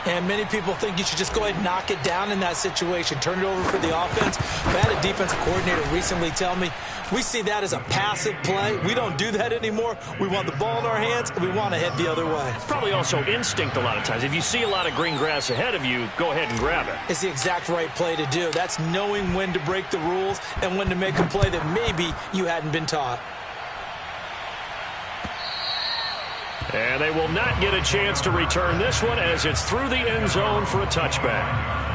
And many people think you should just go ahead and knock it down in that situation. Turn it over for the offense. I had a defensive coordinator recently tell me, we see that as a passive play. We don't do that anymore. We want the ball in our hands, and we want to head the other way. It's probably also instinct a lot of times. If you see a lot of green grass ahead of you, go ahead and grab it. It's the exact right play to do. That's knowing when to break the rules and when to make a play that maybe you hadn't been taught. And they will not get a chance to return this one as it's through the end zone for a touchback.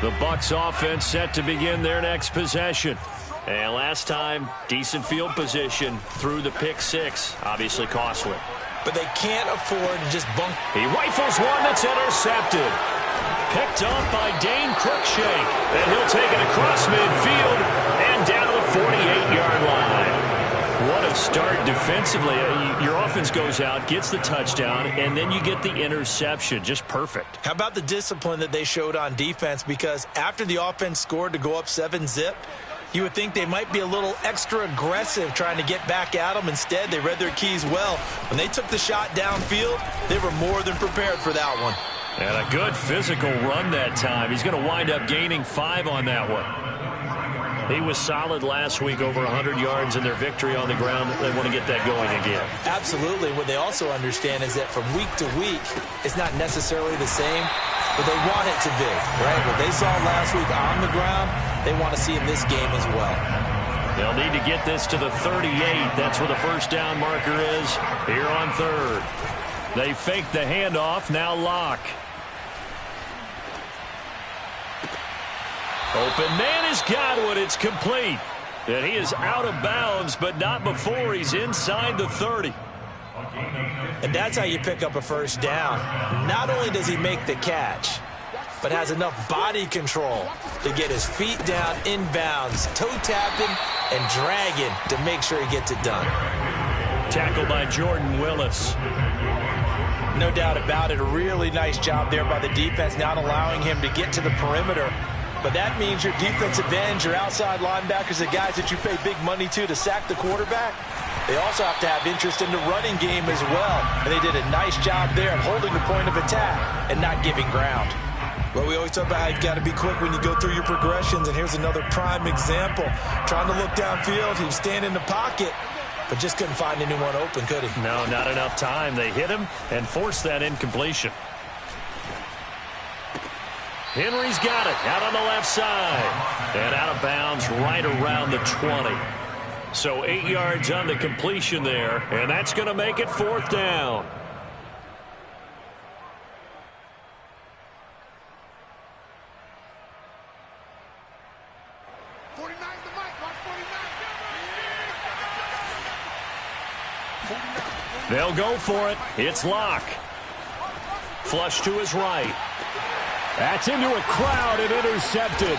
The Bucs offense set to begin their next possession. And last time, decent field position through the pick six. Obviously costly. But they can't afford to just bunk. He rifles one that's intercepted. Picked off by Dane Cruikshank. And he'll take it across midfield and down to the 48-yard line. What a start defensively. Your offense goes out, gets the touchdown, and then you get the interception. Just perfect. How about the discipline that they showed on defense? Because after the offense scored to go up 7-zip, you would think they might be a little extra aggressive trying to get back at them. Instead, they read their keys well. When they took the shot downfield, they were more than prepared for that one. And a good physical run that time. He's going to wind up gaining 5 on that one. He was solid last week, over 100 yards in their victory on the ground. They want to get that going again. Absolutely. What they also understand is that from week to week, it's not necessarily the same, but they want it to be, right? What they saw last week on the ground, they want to see in this game as well. They'll need to get this to the 38. That's where the first down marker is here on third. They fake the handoff. Now Locke. Open man has got one. It's complete. And he is out of bounds, but not before he's inside the 30. And that's how you pick up a first down. Not only does he make the catch, but has enough body control to get his feet down inbounds, toe tapping and dragging to make sure he gets it done. Tackled by Jordan Willis. No doubt about it. A really nice job there by the defense, not allowing him to get to the perimeter. But that means your defensive ends, your outside linebackers, the guys that you pay big money to sack the quarterback, they also have to have interest in the running game as well. And they did a nice job there of holding the point of attack and not giving ground. Well, we always talk about how you've got to be quick when you go through your progressions, and here's another prime example. Trying to look downfield, he was standing in the pocket, but just couldn't find anyone open, could he? No, not enough time. They hit him and forced that incompletion. Henry's got it out on the left side. And out of bounds right around the 20. So 8 yards on the completion there, and that's going to make it fourth down. They'll go for it. It's Locke. Flush to his right. That's into a crowd and intercepted.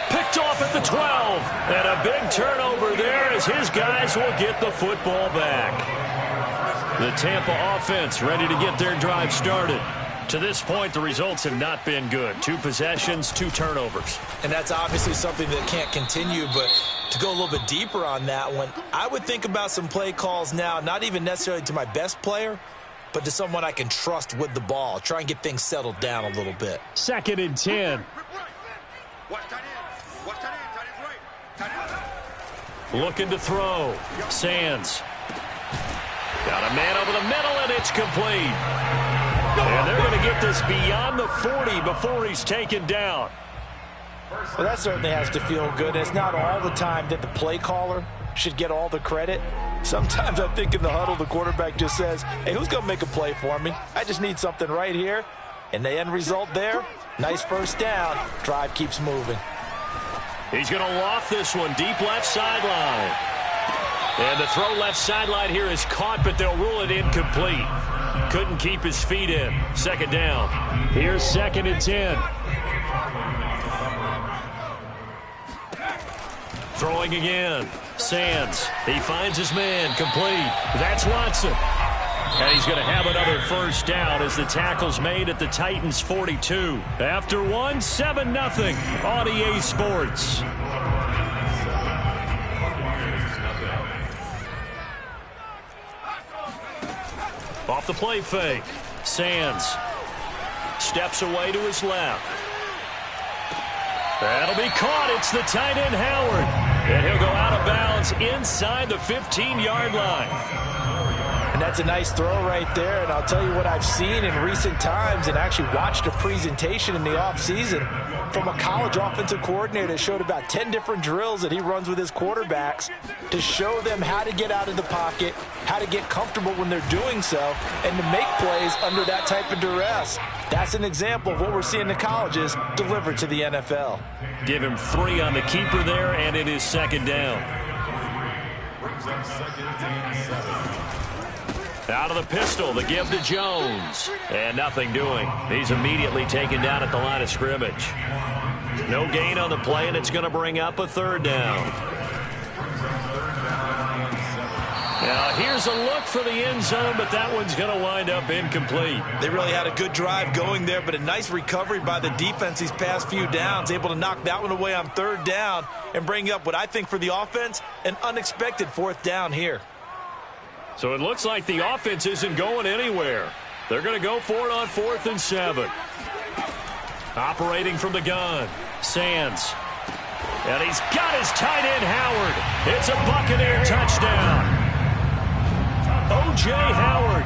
Picked off at the 12. And a big turnover there as his guys will get the football back. The Tampa offense ready to get their drive started. To this point, the results have not been good. 2 possessions, 2 turnovers. And that's obviously something that can't continue, but to go a little bit deeper on that one, I would think about some play calls now, not even necessarily to my best player, but to someone I can trust with the ball. Try and get things settled down a little bit. 2nd and 10. Looking to throw. Sands. Got a man over the middle, and it's complete. And they're going to get this beyond the 40 before he's taken down. Well, that certainly has to feel good. It's not all the time that the play caller should get all the credit. Sometimes I think in the huddle, the quarterback just says, hey, who's going to make a play for me? I just need something right here. And the end result there, nice first down. Drive keeps moving. He's going to loft this one deep left sideline. And the throw left sideline here is caught, but they'll rule it incomplete. Couldn't keep his feet in. 2nd down. Here's 2nd and 10. Throwing again. Sands. He finds his man. Complete. That's Watson. And he's going to have another first down as the tackle's made at the Titans' 42. After 1, 7-0 on EA Sports. Off the play fake. Sands steps away to his left. That'll be caught. It's the tight end, Howard. And he'll go out of bounds inside the 15-yard line. And that's a nice throw right there. And I'll tell you what I've seen in recent times and actually watched a presentation in the offseason from a college offensive coordinator that showed about 10 different drills that he runs with his quarterbacks to show them how to get out of the pocket, how to get comfortable when they're doing so, and to make plays under that type of duress. That's an example of what we're seeing the colleges deliver to the NFL. Give him 3 on the keeper there, and it is second down. Out of the pistol, the give to Jones. And nothing doing. He's immediately taken down at the line of scrimmage. No gain on the play, and it's going to bring up a third down. Now, here's a look for the end zone, but that one's going to wind up incomplete. They really had a good drive going there, but a nice recovery by the defense these past few downs, able to knock that one away on third down and bring up what I think for the offense, an unexpected fourth down here. So it looks like the offense isn't going anywhere. They're going to go for it on 4th and 7. Operating from the gun, Sands. And he's got his tight end, Howard. It's a Buccaneer touchdown. O.J. Howard,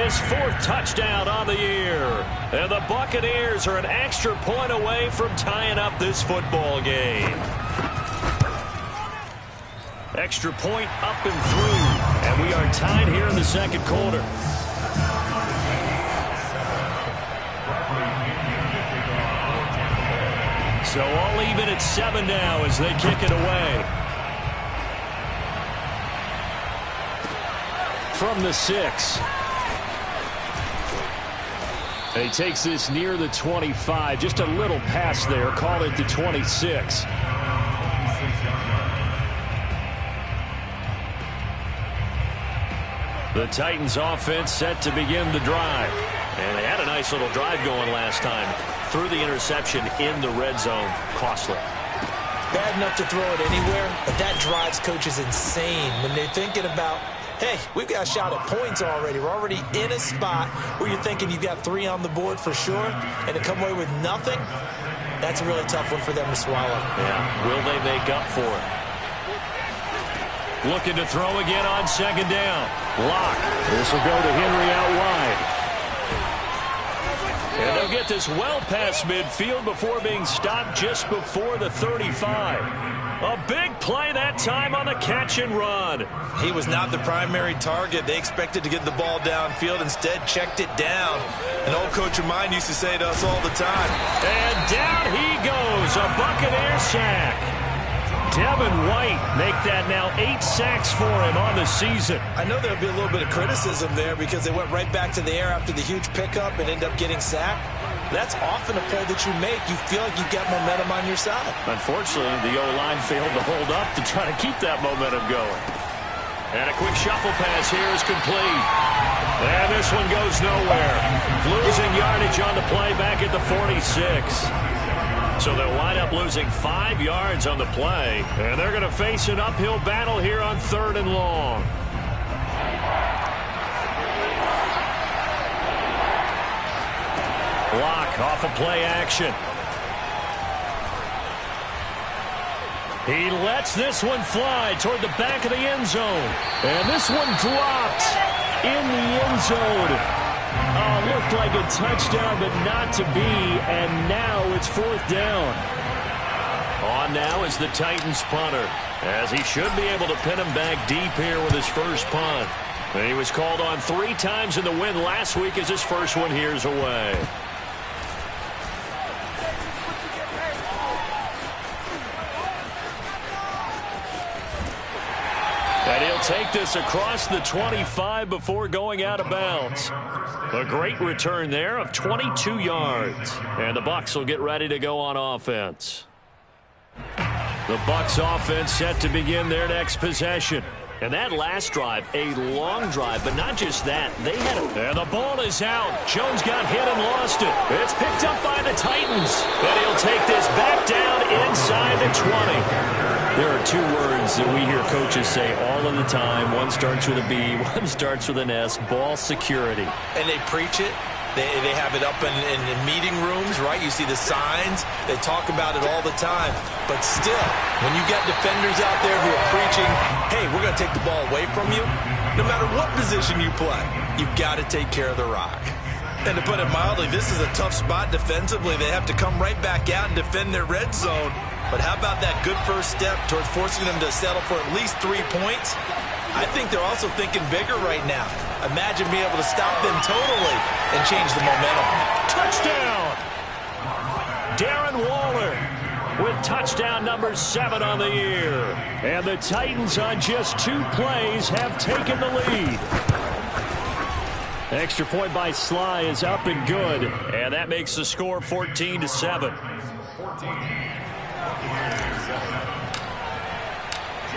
his 4th touchdown on the year. And the Buccaneers are an extra point away from tying up this football game. Extra point up and through. And we are tied here in the second quarter. So all even at 7 now as they kick it away. From the 6. And he takes this near the 25. Just a little pass there. Call it the 26. The Titans offense set to begin the drive. And they had a nice little drive going last time. Threw the interception in the red zone. Costly. Bad enough to throw it anywhere, but that drives coaches insane when they're thinking about, hey, we've got a shot at points already. We're already in a spot where you're thinking you've got 3 on the board for sure, and to come away with nothing, that's a really tough one for them to swallow. Yeah, will they make up for it? Looking to throw again on second down. Locke. This will go to Henry out wide. And they'll get this well past midfield before being stopped just before the 35. A big play that time on the catch and run. He was not the primary target. They expected to get the ball downfield. Instead, checked it down. An old coach of mine used to say to us all the time. And down he goes. A Buccaneer sack. Devin White make that now 8 sacks for him on the season. I know there'll be a little bit of criticism there because they went right back to the air after the huge pickup and ended up getting sacked. That's often a play that you make. You feel like you've got momentum on your side. Unfortunately, the O-line failed to hold up to try to keep that momentum going. And a quick shuffle pass here is complete. And this one goes nowhere. Losing yardage on the play back at the 46. So they'll wind up losing 5 yards on the play. And they're going to face an uphill battle here on 3rd and long. Block off a play action. He lets this one fly toward the back of the end zone. And this one dropped in the end zone. Oh, looked like a touchdown, but not to be. And now it's 4th down. On now is the Titans punter, as he should be able to pin him back deep here with his first punt. And he was called on 3 times in the win last week as his first one here's away. And he'll take this across the 25 before going out of bounds. A great return there of 22 yards. And the Bucs will get ready to go on offense. The Bucs offense set to begin their next possession. And that last drive, a long drive, but not just that. They had and the ball is out. Jones got hit and lost it. It's picked up by the Titans. And he'll take this back down inside the 20. There are two words that we hear coaches say all of the time. One starts with a B, one starts with an S, ball security. And they preach it. They have it up in meeting rooms, right? You see the signs. They talk about it all the time. But still, when you got defenders out there who are preaching, hey, we're going to take the ball away from you, no matter what position you play, you've got to take care of the rock. And to put it mildly, this is a tough spot defensively. They have to come right back out and defend their red zone. But how about that good first step towards forcing them to settle for at least 3 points? I think they're also thinking bigger right now. Imagine being able to stop them totally and change the momentum. Touchdown! Darren Waller with touchdown number 7 on the year. And the Titans on just 2 plays have taken the lead. Extra point by Sly is up and good. And that makes the score 14-7.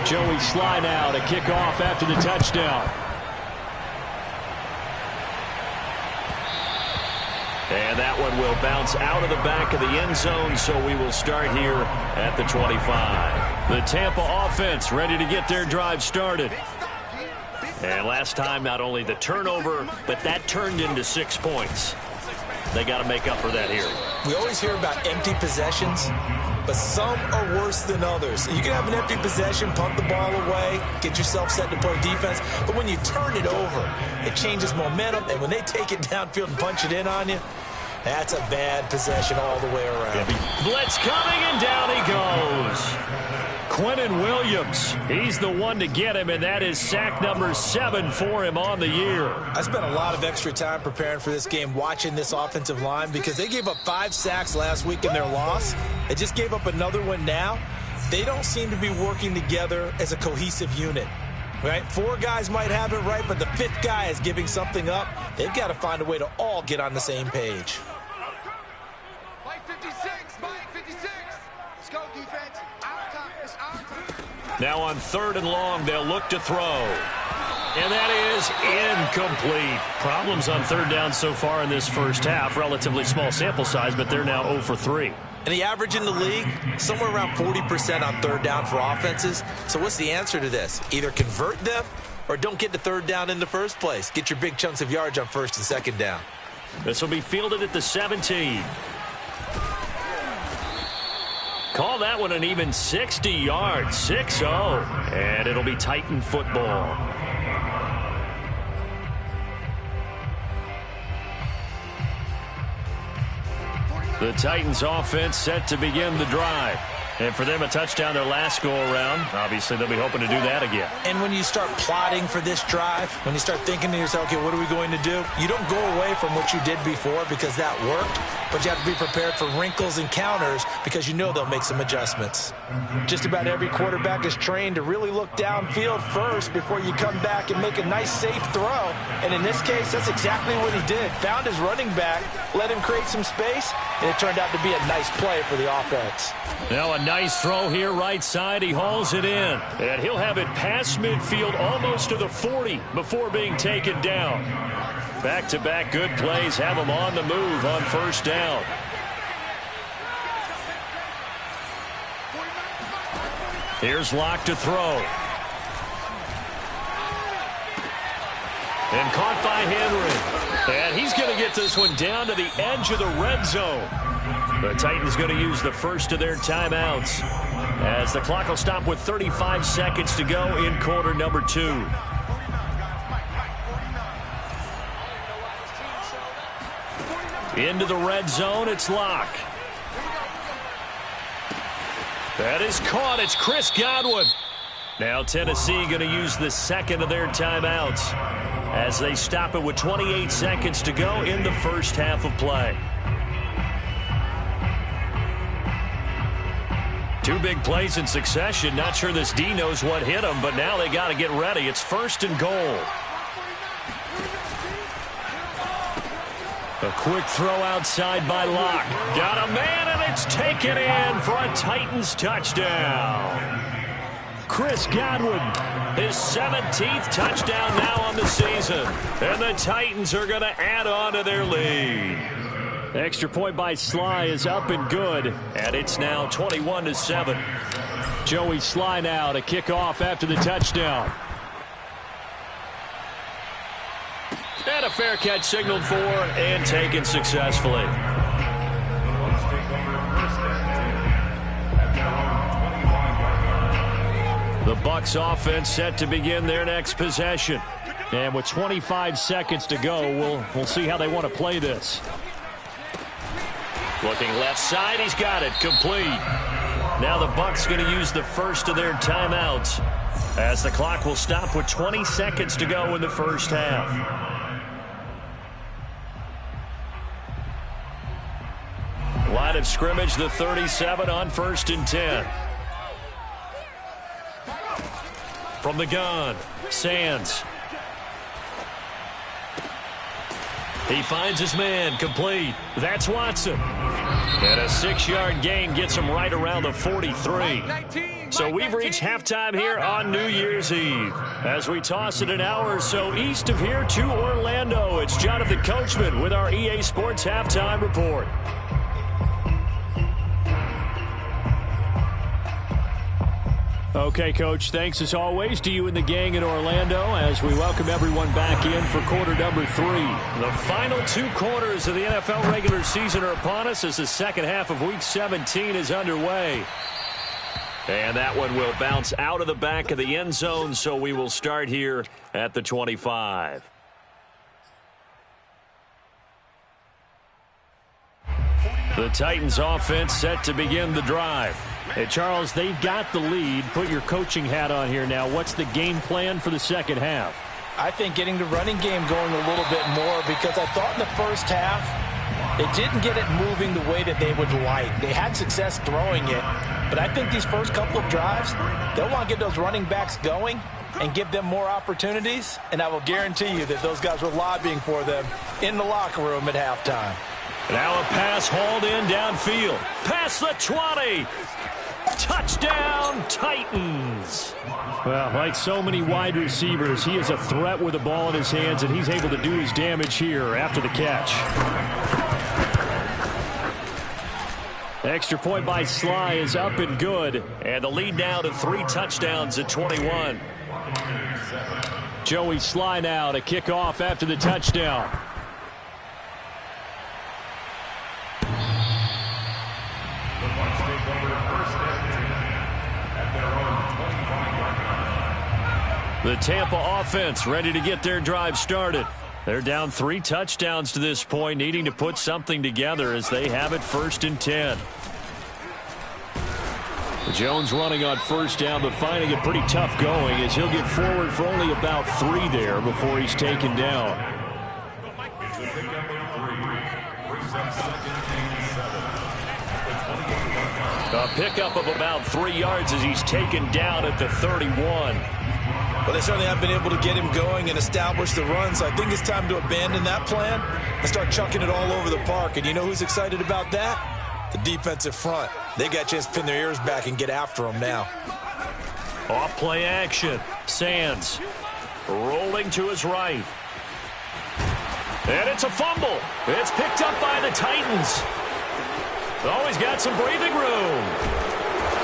Joey Sly now to kick off after the touchdown. And that one will bounce out of the back of the end zone, so we will start here at the 25. The Tampa offense ready to get their drive started. And last time, not only the turnover, but that turned into 6 points. They got to make up for that here. We always hear about empty possessions, but some are worse than others. You can have an empty possession, punt the ball away, get yourself set to play defense, but when you turn it over, it changes momentum, and when they take it downfield and punch it in on you, that's a bad possession all the way around. Blitz coming, and down he goes. Quinnen Williams, he's the one to get him, and that is sack number 7 for him on the year. I spent a lot of extra time preparing for this game, watching this offensive line, because they gave up 5 sacks last week in their loss. They just gave up another one now. They don't seem to be working together as a cohesive unit. Right? 4 guys might have it right, but the 5th guy is giving something up. They've got to find a way to all get on the same page. Mike 56, Mike 56. Let's go, defense. Our time. It's our time. Now on 3rd and long, they'll look to throw. And that is incomplete. Problems on 3rd down so far in this first half. Relatively small sample size, but they're now 0 for 3. And the average in the league, somewhere around 40% on 3rd down for offenses. So what's the answer to this? Either convert them or don't get to 3rd down in the first place. Get your big chunks of yards on 1st and 2nd down. This will be fielded at the 17. Call that one an even 60 yards, 6-0. And it'll be Titan football. The Titans offense set to begin the drive. And for them, a touchdown their last go-around. Obviously, they'll be hoping to do that again. And when you start plotting for this drive, when you start thinking to yourself, okay, what are we going to do? You don't go away from what you did before because that worked, but you have to be prepared for wrinkles and counters because you know they'll make some adjustments. Just about every quarterback is trained to really look downfield first before you come back and make a nice, safe throw. And in this case, that's exactly what he did. Found his running back, let him create some space, and it turned out to be a nice play for the offense. Now a nice throw here right side. He hauls it in. And he'll have it past midfield almost to the 40 before being taken down. Back-to-back good plays have him on the move on 1st down. Here's Locke to throw. And caught by Henry. And he's going to get this one down to the edge of the red zone. The Titans going to use the first of their timeouts as the clock will stop with 35 seconds to go in quarter number 2. Into the red zone, it's Locke. That is caught. It's Chris Godwin. Now Tennessee going to use the second of their timeouts as they stop it with 28 seconds to go in the first half of play. 2 big plays in succession. Not sure this D knows what hit him, but now they got to get ready. It's 1st and goal. A quick throw outside by Locke. Got a man, and it's taken in for a Titans touchdown. Chris Godwin, his 17th touchdown now on the season. And the Titans are going to add on to their lead. Extra point by Sly is up and good, and it's now 21-7. Joey Sly now to kick off after the touchdown. And a fair catch signaled for and taken successfully. The Bucs offense set to begin their next possession. And with 25 seconds to go, we'll see how they want to play this. Looking left side, he's got it, complete. Now the Bucs going to use the first of their timeouts as the clock will stop with 20 seconds to go in the first half. Line of scrimmage, the 37 on 1st and 10. From the gun, Sands. He finds his man, complete. That's Watson. And a 6-yard gain gets him right around the 43. So we've reached halftime here on New Year's Eve. As we toss it an hour or so east of here to Orlando, it's Jonathan Coachman with our EA Sports Halftime Report. Okay, Coach, thanks as always to you and the gang in Orlando as we welcome everyone back in for quarter number 3. The final 2 quarters of the NFL regular season are upon us as the second half of Week 17 is underway. And that one will bounce out of the back of the end zone, so we will start here at the 25. The Titans offense set to begin the drive. Hey, Charles, they've got the lead. Put your coaching hat on here now. What's the game plan for the second half? I think getting the running game going a little bit more because I thought in the first half they didn't get it moving the way that they would like. They had success throwing it, but I think these first couple of drives, they'll want to get those running backs going and give them more opportunities, and I will guarantee you that those guys were lobbying for them in the locker room at halftime. Now a pass hauled in downfield. Past the 20. Touchdown, Titans. Well, like so many wide receivers, he is a threat with the ball in his hands, and he's able to do his damage here after the catch. Extra point by Sly is up and good, and the lead now to 3 touchdowns at 21. Joey Sly now to kick off after the touchdown. The Tampa offense ready to get their drive started. They're down 3 touchdowns to this point, needing to put something together as they have it 1st and 10. Jones running on 1st down, but finding it pretty tough going as he'll get forward for only about 3 there before he's taken down. A pickup of about 3 yards as he's taken down at the 31. Well, they certainly have been able to get him going and establish the run, so I think it's time to abandon that plan and start chunking it all over the park. And you know who's excited about that? The defensive front. They got a chance to pin their ears back and get after him now. Off play action. Sands rolling to his right. And it's a fumble. It's picked up by the Titans. Oh, he's got some breathing room.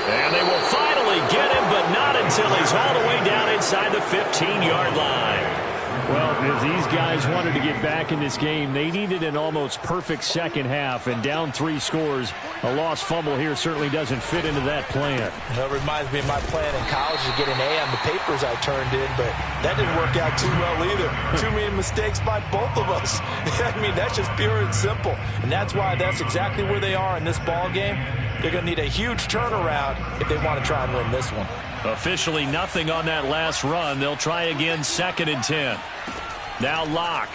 And they will finally get him, but not until he's all the way down inside the 15-yard line. Well, if these guys wanted to get back in this game, they needed an almost perfect second half, and down 3 scores. A lost fumble here certainly doesn't fit into that plan. That reminds me of my plan in college to get an A on the papers I turned in, but that didn't work out too well either. Too many mistakes by both of us. I mean, that's just pure and simple, and that's why that's exactly where they are in this ball game. They're going to need a huge turnaround if they want to try and win this one. Officially nothing on that last run. They'll try again 2nd and 10. Now Locke.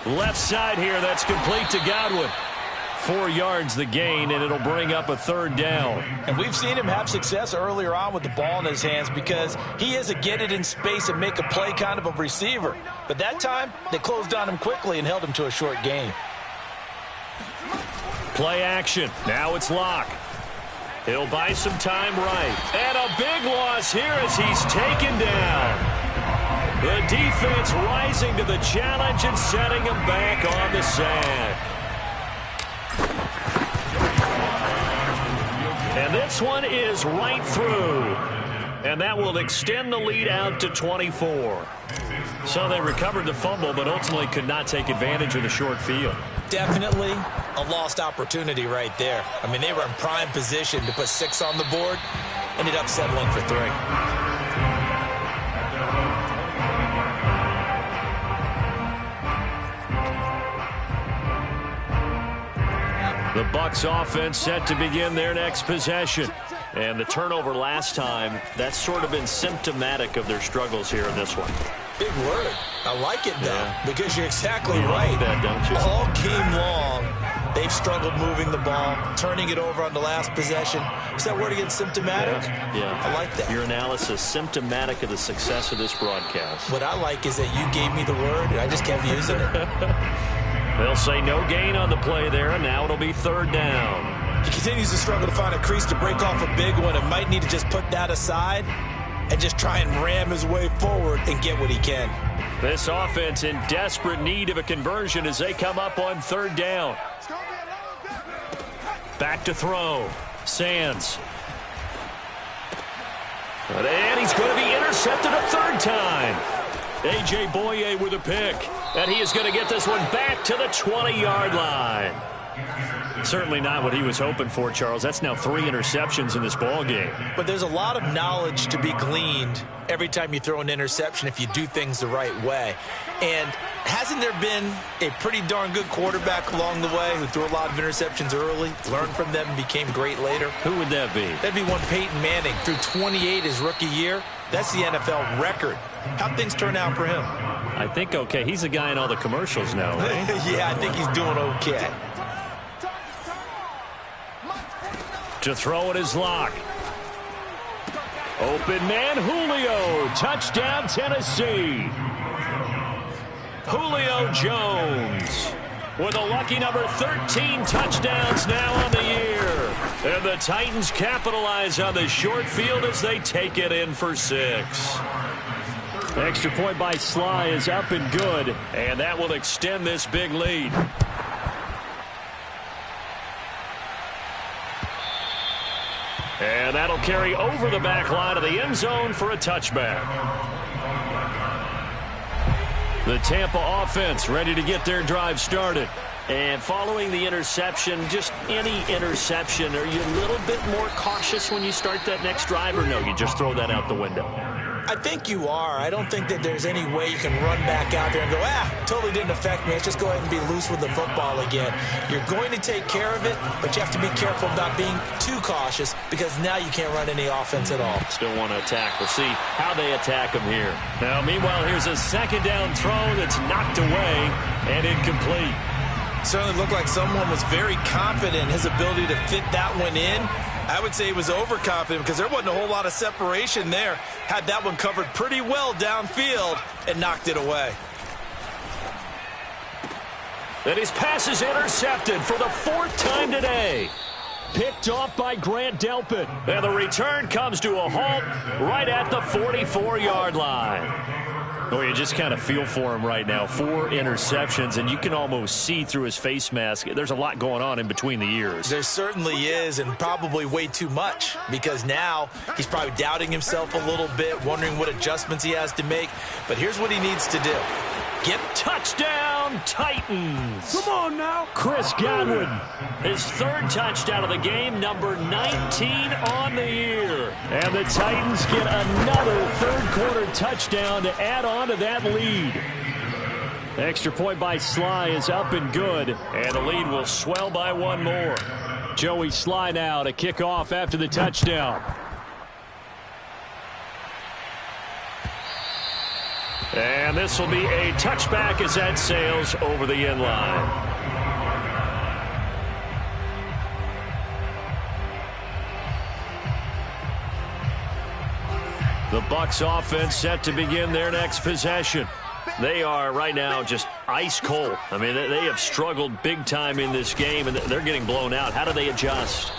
Left side here, that's complete to Godwin. 4 yards the gain, and it'll bring up a 3rd down. And we've seen him have success earlier on with the ball in his hands because he is a get it in space and make a play kind of a receiver. But that time, they closed on him quickly and held him to a short gain. Play action. Now it's Locke. He'll buy some time right. And a big loss here as he's taken down. The defense rising to the challenge and setting him back on the sack. this one is right through. And that will extend the lead out to 24. So they recovered the fumble, but ultimately could not take advantage of the short field. Definitely a lost opportunity right there. I mean, they were in prime position to put 6 on the board. Ended up settling for 3. The Bucs offense set to begin their next possession. And the turnover last time, that's sort of been symptomatic of their struggles here in this one. Big word. I like it, though, Yeah. because you're exactly You right. like that, don't you? All game long, they've struggled moving the ball, turning it over on the last possession. Is that word again, symptomatic? Yeah. I like that. Your analysis, symptomatic of the success of this broadcast. What I like is that you gave me the word, and I just kept using it. They'll say no gain on the play there, and now it'll be 3rd down. He continues to struggle to find a crease to break off a big one and might need to just put that aside and just try and ram his way forward and get what he can. This offense in desperate need of a conversion as they come up on 3rd down. Back to throw. Sands. And he's going to be intercepted a 3rd time. A.J. Boye with a pick. And he is going to get this one back to the 20-yard line. Certainly not what he was hoping for, Charles. That's now 3 interceptions in this ball game. But there's a lot of knowledge to be gleaned every time you throw an interception if you do things the right way. And hasn't there been a pretty darn good quarterback along the way who threw a lot of interceptions early, learned from them, and became great later? Who would that be? That'd be one Peyton Manning. Threw 28 his rookie year. That's the NFL record. How'd things turn out for him? I think okay. He's a guy in all the commercials now, right? Yeah, I think he's doing okay. To throw it is Locke. Open man, Julio. Touchdown, Tennessee. Julio Jones with a lucky number 13 touchdowns now on the year. And the Titans capitalize on the short field as they take it in for 6. Extra point by Sly is up and good, and that will extend this big lead. And that'll carry over the back line of the end zone for a touchback. The Tampa offense ready to get their drive started. And following the interception, just any interception, are you a little bit more cautious when you start that next drive, or no, you just throw that out the window? I think you are. I don't think that there's any way you can run back out there and go, totally didn't affect me. Let's just go ahead and be loose with the football again. You're going to take care of it, but you have to be careful about being too cautious because now you can't run any offense at all. Still want to attack. We'll see how they attack him here. Now, meanwhile, here's a 2nd down throw that's knocked away and incomplete. Certainly looked like someone was very confident in his ability to fit that one in. I would say he was overconfident because there wasn't a whole lot of separation there. Had that one covered pretty well downfield and knocked it away. And his pass is intercepted for the 4th time today. Picked off by Grant Delpit. And the return comes to a halt right at the 44-yard line. Oh, you just kind of feel for him right now. 4 interceptions, and you can almost see through his face mask. There's a lot going on in between the ears. There certainly is, and probably way too much, because now he's probably doubting himself a little bit, wondering what adjustments he has to make. But here's what he needs to do. Get touchdown, Titans. Come on now. Chris Godwin, his 3rd touchdown of the game, number 19 on the year. And the Titans get another 3rd quarter touchdown to add on to that lead. Extra point by Sly is up and good, and the lead will swell by 1 more. Joey Sly now to kick off after the touchdown. And this will be a touchback as that sails over the end line. The Bucs offense set to begin their next possession. They are right now just ice cold. I mean, they have struggled big time in this game, and they're getting blown out. How do they adjust?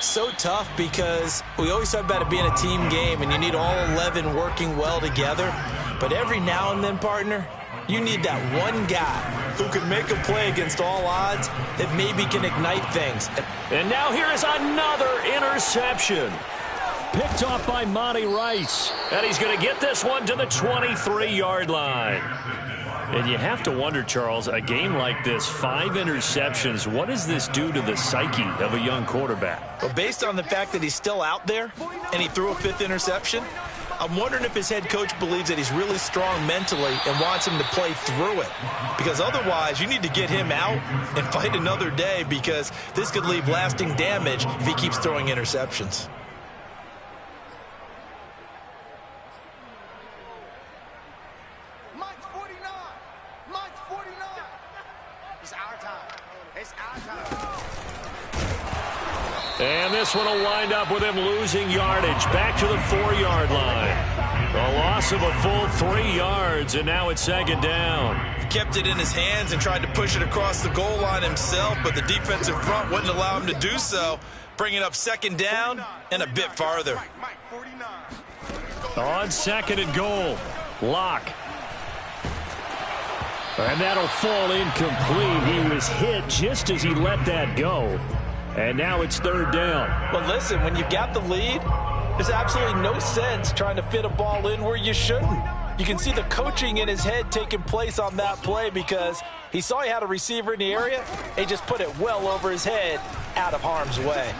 So tough because we always talk about it being a team game, and you need all 11 working well together. But every now and then, partner, You need that one guy who can make a play against all odds that maybe can ignite things. And now here is another interception. Picked off by Monty Rice. And he's going to get this one to the 23-yard line. And you have to wonder, Charles, a game like this, 5 interceptions, what does this do to the psyche of a young quarterback? Well, based on the fact that he's still out there and he threw a 5th interception, I'm wondering if his head coach believes that he's really strong mentally and wants him to play through it. Because otherwise, you need to get him out and fight another day, because this could leave lasting damage if he keeps throwing interceptions. Mike's 49. Mike's 49. It's our time. It's our time. And this one will wind up with him losing yardage back to the 4-yard line. A loss of a full 3 yards, and now it's 2nd down. He kept it in his hands and tried to push it across the goal line himself, but the defensive front wouldn't allow him to do so, bringing up 2nd down and a bit farther. Mike 49. On 2nd and goal, Locke. And that'll fall incomplete. He was hit just as he let that go. And now it's 3rd down. Well, listen, when you got the lead, there's absolutely no sense trying to fit a ball in where you shouldn't. You can see the coaching in his head taking place on that play, because he saw he had a receiver in the area and he just put it well over his head out of harm's way.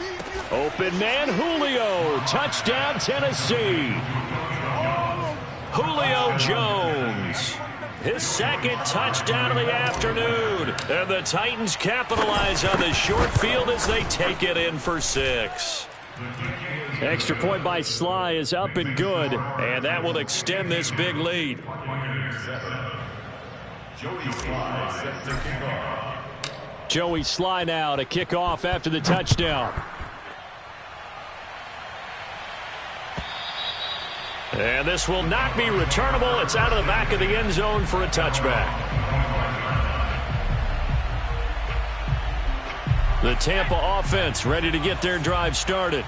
Open man, Julio. Touchdown, Tennessee. Julio Jones. His 2nd touchdown of the afternoon. And the Titans capitalize on the short field as they take it in for 6. Extra point by Sly is up and good, and that will extend this big lead. Joey Sly now to kick off after the touchdown. And this will not be returnable. It's out of the back of the end zone for a touchback. The Tampa offense ready to get their drive started.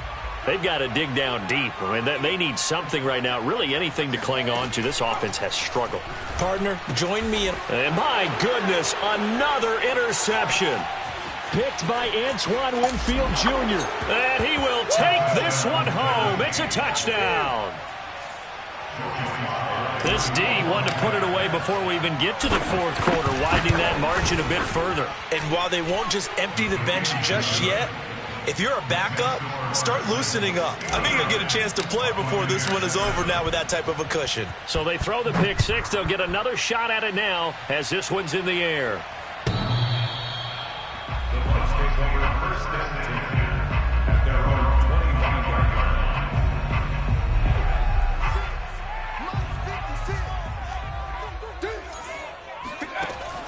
They've got to dig down deep. I mean, they need something right now, really anything to cling on to. This offense has struggled. Partner, join me in. And my goodness, another interception. Picked by Antoine Winfield Jr. And he will take this one home. It's a touchdown. This D wanted to put it away before we even get to the 4th quarter, widening that margin a bit further. And while they won't just empty the bench just yet, if you're a backup, start loosening up. I think you'll get a chance to play before this one is over now with that type of a cushion. So they throw the pick 6. They'll get another shot at it now as this one's in the air.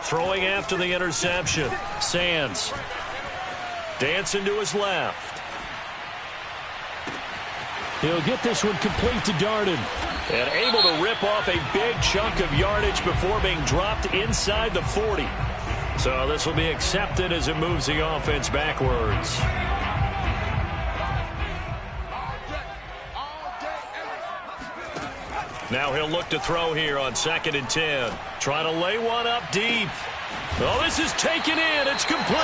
Throwing after the interception. Sands. Dancing to his left. He'll get this one complete to Darden. And able to rip off a big chunk of yardage before being dropped inside the 40. So this will be accepted as it moves the offense backwards. Now he'll look to throw here on 2nd and 10. Trying to lay one up deep. Oh, this is taken in. It's complete.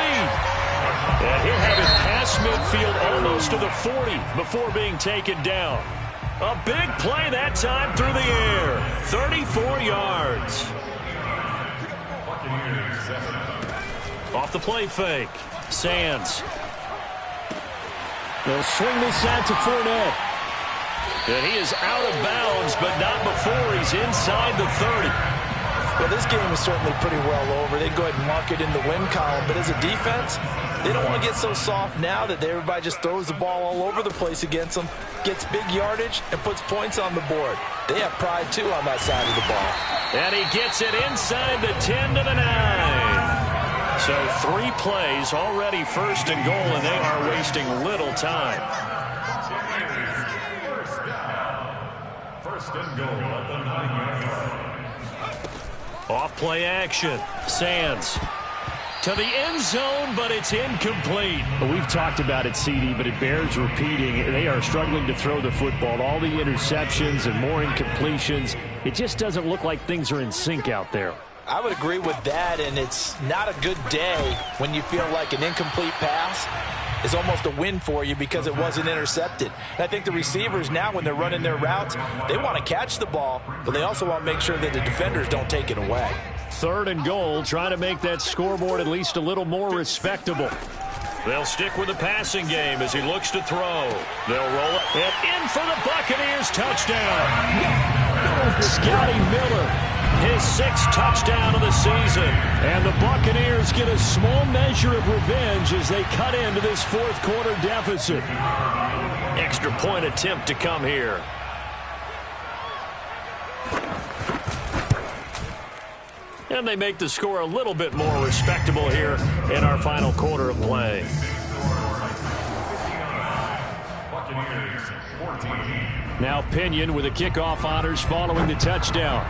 And he'll have it past midfield almost to the 40 before being taken down. A big play that time through the air. 34 yards. Off the play fake. Sands. They'll swing this out to Fournette. And he is out of bounds, but not before he's inside the 30. Well, this game is certainly pretty well over. They can go ahead and mark it in the win column. But as a defense, they don't want to get so soft now that everybody just throws the ball all over the place against them, gets big yardage, and puts points on the board. They have pride, too, on that side of the ball. And he gets it inside the 10 to the 9. So 3 plays already 1st and goal, and they are wasting little time. First and goal at the 9-yard line. Off play action. Sands to the end zone, but it's incomplete. We've talked about it, CD, but it bears repeating. They are struggling to throw the football. All the interceptions and more incompletions. It just doesn't look like things are in sync out there. I would agree with that, and it's not a good day when you feel like an incomplete pass is almost a win for you because it wasn't intercepted. And I think the receivers now, when they're running their routes, they want to catch the ball, but they also want to make sure that the defenders don't take it away. 3rd and goal, trying to make that scoreboard at least a little more respectable. They'll stick with the passing game as he looks to throw. They'll roll it and in for the Buccaneers touchdown. Scotty Miller, his 6th touchdown of the season. And the Buccaneers get a small measure of revenge as they cut into this 4th quarter deficit. Extra point attempt to come here. And they make the score a little bit more respectable here in our final quarter of play. Now Pinion with the kickoff honors following the touchdown.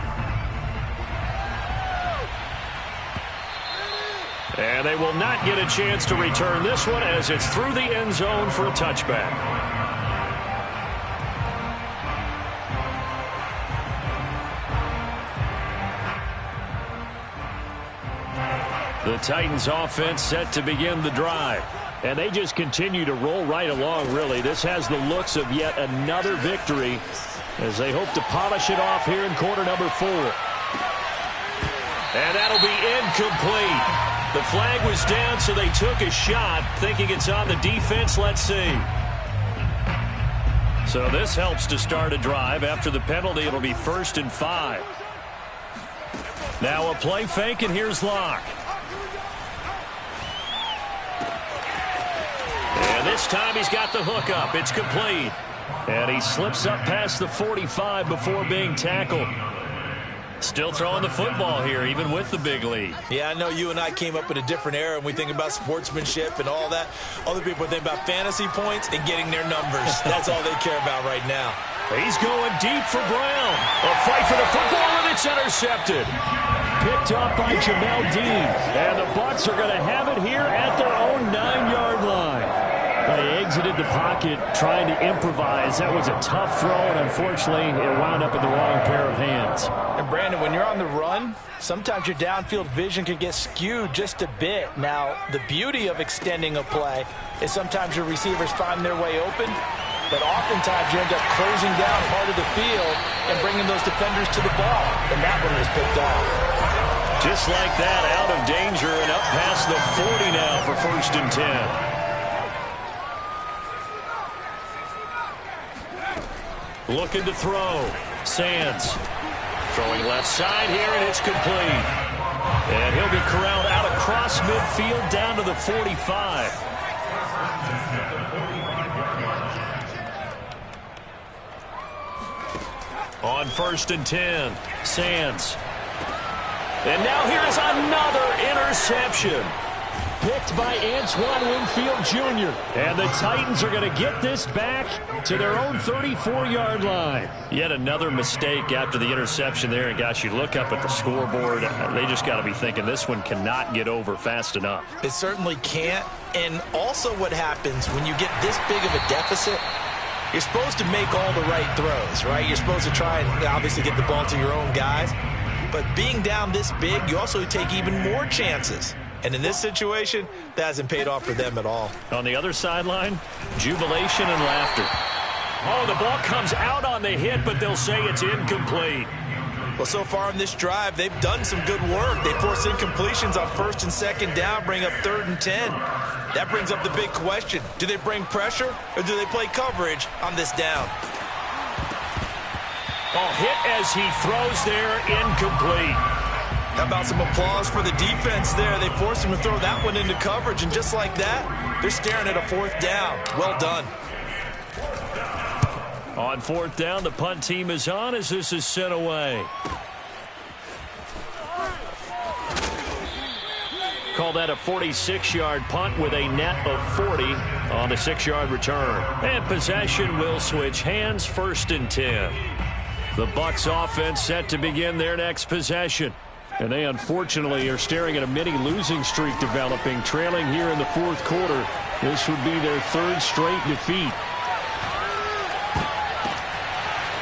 And they will not get a chance to return this one as it's through the end zone for a touchback. The Titans offense set to begin the drive. And they just continue to roll right along, really. This has the looks of yet another victory as they hope to polish it off here in quarter number 4. And that'll be incomplete. The flag was down, so they took a shot, thinking it's on the defense. Let's see. So this helps to start a drive. After the penalty, it'll be 1st and 5. Now a play fake, and here's Locke. And this time he's got the hook up. It's complete. And he slips up past the 45 before being tackled. Still throwing the football here, even with the big lead. Yeah, I know you and I came up in a different era, and we think about sportsmanship and all that. Other people think about fantasy points and getting their numbers. That's all they care about right now. He's going deep for Brown. A fight for the football, and it's intercepted. Picked off by Jamel Dean. And the Bucs are going to have it here at their own 9-yard line. They exited the pocket trying to improvise. That was a tough throw, and unfortunately, it wound up in the wrong pair of hands. And Brandon, when you're on the run, sometimes your downfield vision can get skewed just a bit. Now, the beauty of extending a play is sometimes your receivers find their way open, but oftentimes you end up closing down part of the field and bringing those defenders to the ball, and that one was picked off. Just like that, out of danger and up past the 40 now for 1st and 10. Looking to throw. Sands. Throwing left side here, and it's complete. And he'll be corralled out across midfield down to the 45. On 1st and 10. Sands. And now here is another interception. Picked by Antoine Winfield Jr. And the Titans are going to get this back to their own 34-yard line. Yet another mistake after the interception there. And, gosh, you look up at the scoreboard. They just got to be thinking this one cannot get over fast enough. It certainly can't. And also what happens when you get this big of a deficit, you're supposed to make all the right throws, right? You're supposed to try and obviously get the ball to your own guys. But being down this big, you also take even more chances. And in this situation, that hasn't paid off for them at all. On the other sideline, jubilation and laughter. Oh, the ball comes out on the hit, but they'll say it's incomplete. Well, so far in this drive, they've done some good work. They force incompletions on 1st and 2nd down, bring up 3rd and 10. That brings up the big question. Do they bring pressure, or do they play coverage on this down? Oh, hit as he throws there, incomplete. How about some applause for the defense there? They forced him to throw that one into coverage, and just like that, they're staring at a 4th down. Well done. On 4th down, the punt team is on as this is sent away. Call that a 46-yard punt with a net of 40 on the 6-yard return. And possession will switch hands, 1st and 10. The Bucs offense set to begin their next possession. And they unfortunately are staring at a mini losing streak developing, trailing here in the 4th quarter. This would be their 3rd straight defeat.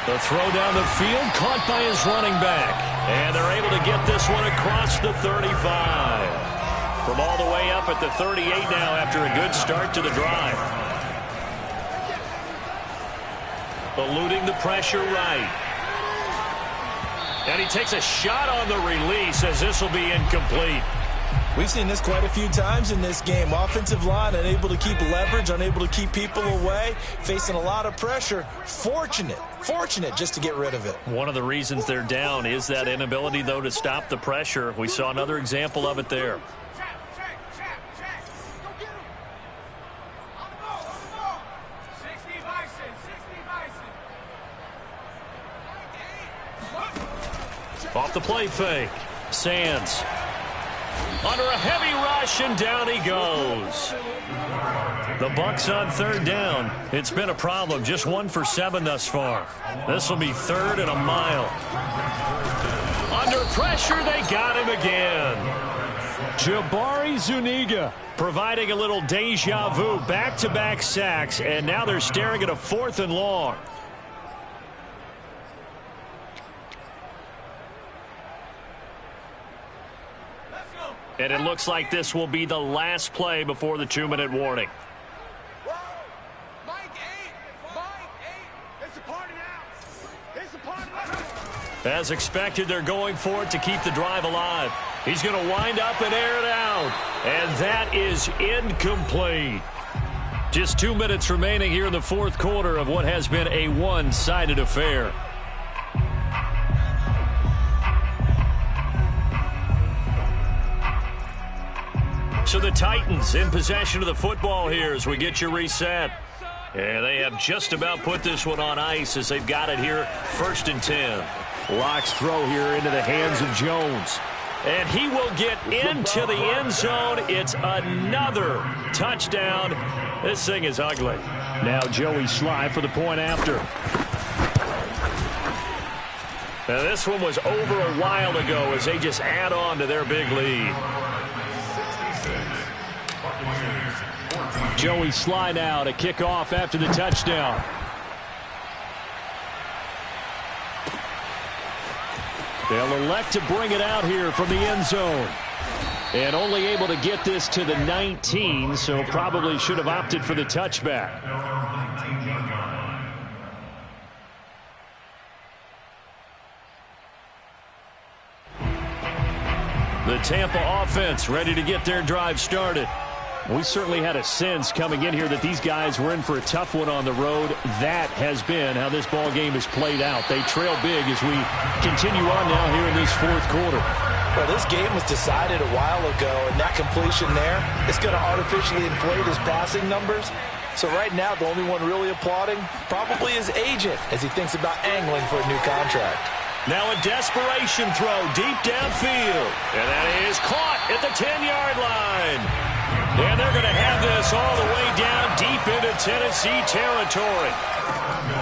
The throw down the field, caught by his running back. And they're able to get this one across the 35. From all the way up at the 38 now after a good start to the drive. Eluding the pressure right. And he takes a shot on the release as this will be incomplete. We've seen this quite a few times in this game. Offensive line unable to keep leverage, unable to keep people away, facing a lot of pressure. Fortunate just to get rid of it. One of the reasons they're down is that inability, though, to stop the pressure. We saw another example of it there. Off the play fake. Sands. Under a heavy rush, and down he goes. The Bucs on third down. It's been a problem. Just 1 for 7 thus far. This will be 3rd and a mile. Under pressure, they got him again. Jabari Zuniga providing a little deja vu. Back-to-back sacks, and now they're staring at a 4th and long. And it looks like this will be the last play before the 2-minute warning. Mike 8. It's a party now. It's a party now. As expected, they're going for it to keep the drive alive. He's going to wind up and air it out. And that is incomplete. Just 2 minutes remaining here in the 4th quarter of what has been a one-sided affair. So the Titans in possession of the football here as we get you reset. And they have just about put this one on ice as they've got it here 1st and 10. Lock's throw here into the hands of Jones. And he will get into the end zone. It's another touchdown. This thing is ugly. Now Joey Sly for the point after. Now this one was over a while ago as they just add on to their big lead. Joey Sly now to kick off after the touchdown. They'll elect to bring it out here from the end zone. And only able to get this to the 19, so probably should have opted for the touchback. The Tampa offense ready to get their drive started. We certainly had a sense coming in here that these guys were in for a tough one on the road. That has been how this ball game has played out. They trail big as we continue on now here in this 4th quarter. Well, this game was decided a while ago, and that completion there is going to artificially inflate his passing numbers. So right now, the only one really applauding probably his agent as he thinks about angling for a new contract. Now a desperation throw deep downfield. And that is caught at the 10-yard line. And they're going to have this all the way down deep into Tennessee territory.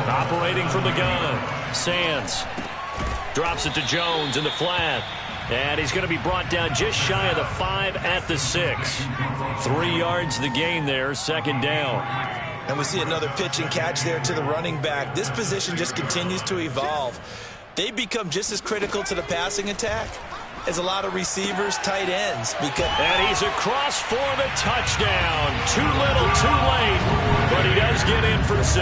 Operating from the gun. Sands drops it to Jones in the flat. And he's going to be brought down just shy of the 5 at the 6. 3 yards the gain there, 2nd down. And we see another pitch and catch there to the running back. This position just continues to evolve. They become just as critical to the passing attack as a lot of receivers, tight ends. And he's across for the touchdown. Too little, too late, but he does get in for 6.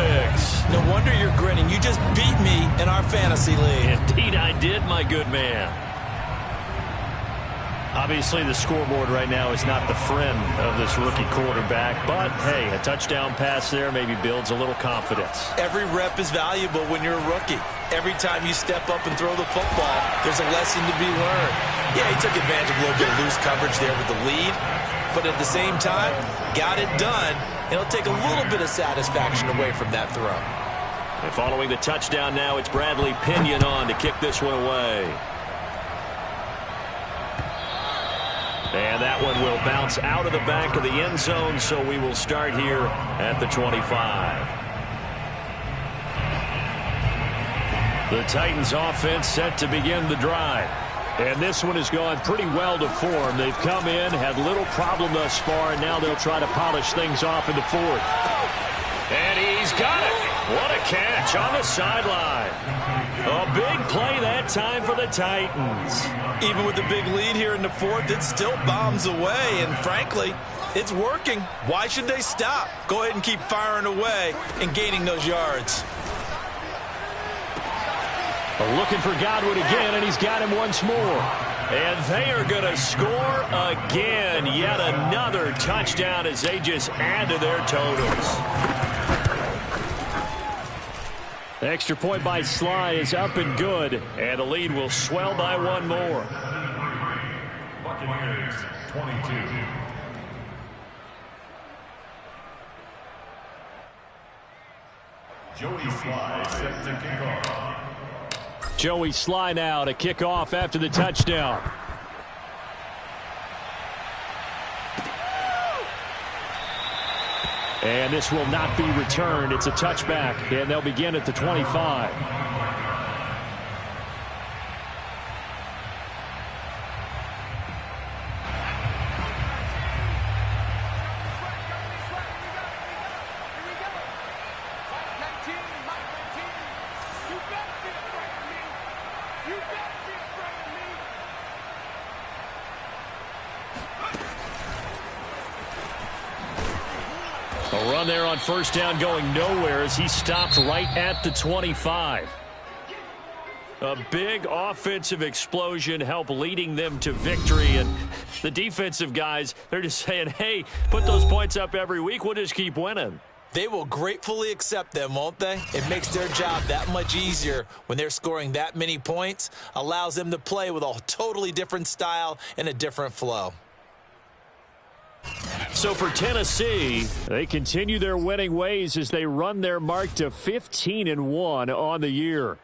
No wonder you're grinning. You just beat me in our fantasy league. Indeed I did, my good man. Obviously, the scoreboard right now is not the friend of this rookie quarterback, but, hey, a touchdown pass there maybe builds a little confidence. Every rep is valuable when you're a rookie. Every time you step up and throw the football, there's a lesson to be learned. Yeah, he took advantage of a little bit of loose coverage there with the lead, but at the same time, got it done. It'll take a little bit of satisfaction away from that throw. And following the touchdown now, it's Bradley Pinion on to kick this one away. And that one will bounce out of the back of the end zone, so we will start here at the 25. The Titans offense set to begin the drive. And this one has gone pretty well to form. They've come in, had little problem thus far, and now they'll try to polish things off in the 4th. And he's got it. What a catch on the sideline. A big play that time for the Titans. Even with the big lead here in the fourth, it still bombs away, and frankly, it's working. Why should they stop? Go ahead and keep firing away and gaining those yards. Looking for Godwin again, and he's got him once more. And they are going to score again. Yet another touchdown as they just add to their totals. The extra point by Sly is up and good, and the lead will swell by one more. Buccaneers 22. Joey Sly set to kick off. Joey Sly now to kick off after the touchdown. And this will not be returned. It's a touchback, and they'll begin at the 25. A run there on first down going nowhere as he stopped right at the 25. A big offensive explosion helped leading them to victory. And the defensive guys, they're just saying, hey, put those points up every week. We'll just keep winning. They will gratefully accept them, won't they? It makes their job that much easier when they're scoring that many points. Allows them to play with a totally different style and a different flow. So for Tennessee, they continue their winning ways as they run their mark to 15-1 on the year.